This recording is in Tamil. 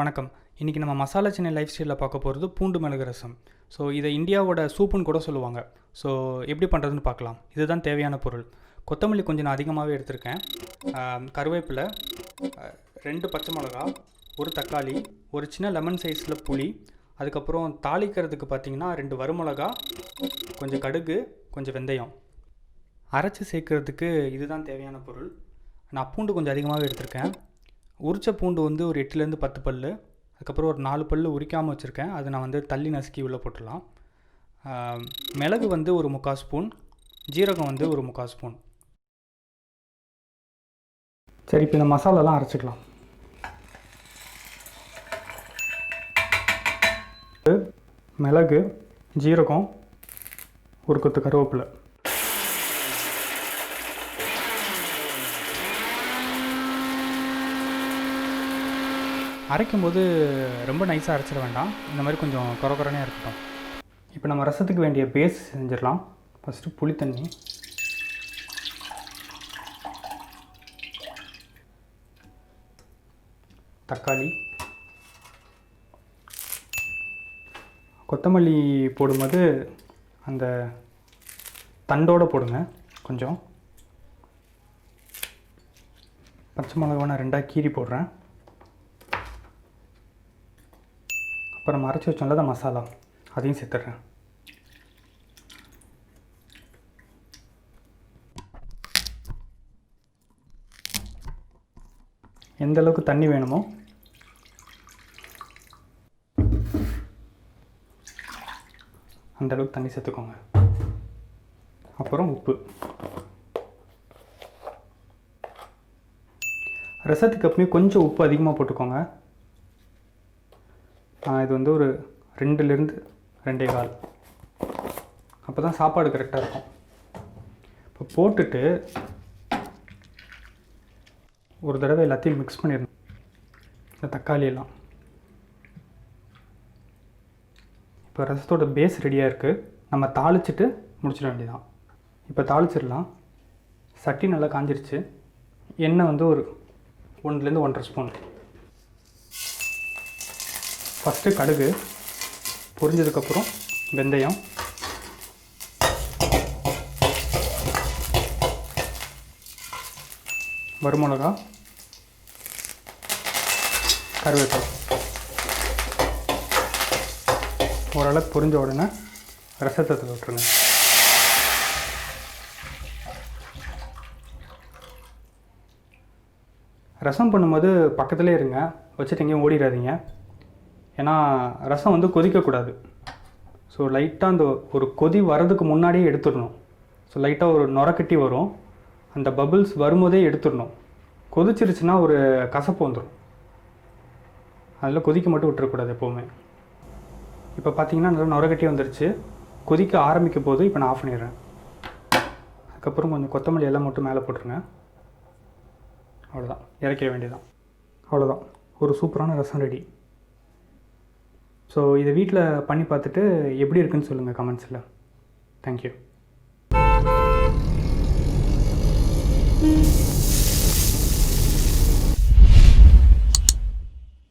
வணக்கம். இன்றைக்கி நம்ம மசாலா சென்னை லைஃப் ஸ்டைலில் பார்க்க போகிறது பூண்டு மிளகு ரசம். ஸோ இதை இந்தியாவோட சூப்புன்னு கூட சொல்லுவாங்க. ஸோ எப்படி பண்ணுறதுன்னு பார்க்கலாம். இதுதான் தேவையான பொருள். கொத்தமல்லி கொஞ்சம் நான் அதிகமாகவே எடுத்திருக்கேன். கருவேப்பிலை, 2 பச்சை மிளகா, 1 தக்காளி, ஒரு சின்ன லெமன் சைஸில் புளி, அதுக்கப்புறம் தாளிக்கிறதுக்கு பார்த்திங்கன்னா 2 வரமிளகா, கொஞ்சம் கடுகு, கொஞ்சம் வெந்தயம். அரைச்சி சேர்க்குறதுக்கு இதுதான் தேவையான பொருள். நான் பூண்டு கொஞ்சம் அதிகமாகவே எடுத்திருக்கேன். உரிச்ச பூண்டு வந்து ஒரு 8லேருந்து 10 பல், அதுக்கப்புறம் ஒரு 4 பல் உரிக்காமல் வச்சுருக்கேன். அது நான் வந்து தள்ளி நசுக்கி உள்ளே போட்டுடலாம். மிளகு வந்து ஒரு 3/4 ஸ்பூன், ஜீரகம் வந்து ஒரு 3/4 ஸ்பூன். சரி, இப்போ இந்த மசாலாலாம் அரைச்சிக்கலாம். மிளகு, ஜீரகம், ஒரு கொத்து கருவேப்பிலை. அரைக்கும்போது ரொம்ப நைஸாக அரைச்சிட வேண்டாம். இந்த மாதிரி கொஞ்சம் குறக்குறனே இருக்கட்டும். இப்போ நம்ம ரசத்துக்கு வேண்டிய பேஸ் செஞ்சிடலாம். ஃபஸ்ட்டு புளி தண்ணி, தக்காளி, கொத்தமல்லி போடும்போது அந்த தண்டோடு போடுங்க. கொஞ்சம் பச்சை மிளகா நான் 2ஆக கீறி போடுறேன். அப்புறம் அரைச்சி வச்சோம்ல மசாலா, அதையும் சேர்த்துட்றேன். எந்த அளவுக்கு தண்ணி வேணுமோ அந்த அளவுக்கு தண்ணி சேர்த்துக்கோங்க. அப்புறம் உப்பு. ரசத்துக்கு எப்பவுமே கொஞ்சம் உப்பு அதிகமாக போட்டுக்கோங்க. இது வந்து ஒரு 2லேருந்து 2.25. அப்போ தான் சாப்பாடு கரெக்டாக இருக்கும். இப்போ போட்டுட்டு ஒரு தடவை எல்லாத்தையும் மிக்ஸ் பண்ணிடணும். இந்த தக்காளி எல்லாம். இப்போ ரசத்தோட பேஸ் ரெடியாக இருக்குது. நம்ம தாளிச்சிட்டு முடிச்சிட வேண்டியதான். இப்போ தாளிச்சிடலாம். சட்டி நல்லா காஞ்சிருச்சு. எண்ணெய் வந்து ஒரு 1லேருந்து 1.5 ஸ்பூன். ஃபஸ்ட்டு கடுகு பொரிஞ்சதுக்கப்புறம் வெந்தயம், வரமிளகா, கருவேப்பிலை. ஓரளவுக்கு பொரிஞ்ச உடனே ரசத்தை விட்டுருங்க. ரசம் பண்ணும்போது பக்கத்துலேயே இருங்க, வச்சுட்டு எங்கேயும் ஓடிடாதீங்க. ஏன்னா ரசம் வந்து கொதிக்கக்கூடாது. ஸோ லைட்டாக அந்த ஒரு கொதி வரதுக்கு முன்னாடியே எடுத்துடணும். ஸோ லைட்டாக ஒரு நுரக்கட்டி வரும். அந்த பபிள்ஸ் வரும்போதே எடுத்துடணும். கொதிச்சிருச்சுன்னா ஒரு கசப்பு வந்துடும். அதில் கொதிக்க மட்டும் விட்டுறக்கூடாது எப்போவுமே. இப்போ பார்த்தீங்கன்னா நல்லா நுரக்கட்டி வந்துருச்சு. கொதிக்க ஆரம்பிக்க போது இப்போ நான் ஆஃப் பண்ணிடுறேன். அதுக்கப்புறம் கொஞ்சம் கொத்தமல்லி எல்லாம் மட்டும் மேலே போட்டுருங்க. அவ்வளோதான், இறக்கிட வேண்டியதான். அவ்வளோதான், ஒரு சூப்பரான ரசம் ரெடி. ஸோ இதை வீட்டில் பண்ணி பார்த்துட்டு எப்படி இருக்குன்னு சொல்லுங்கள் கமெண்ட்ஸில். தேங்க்யூ.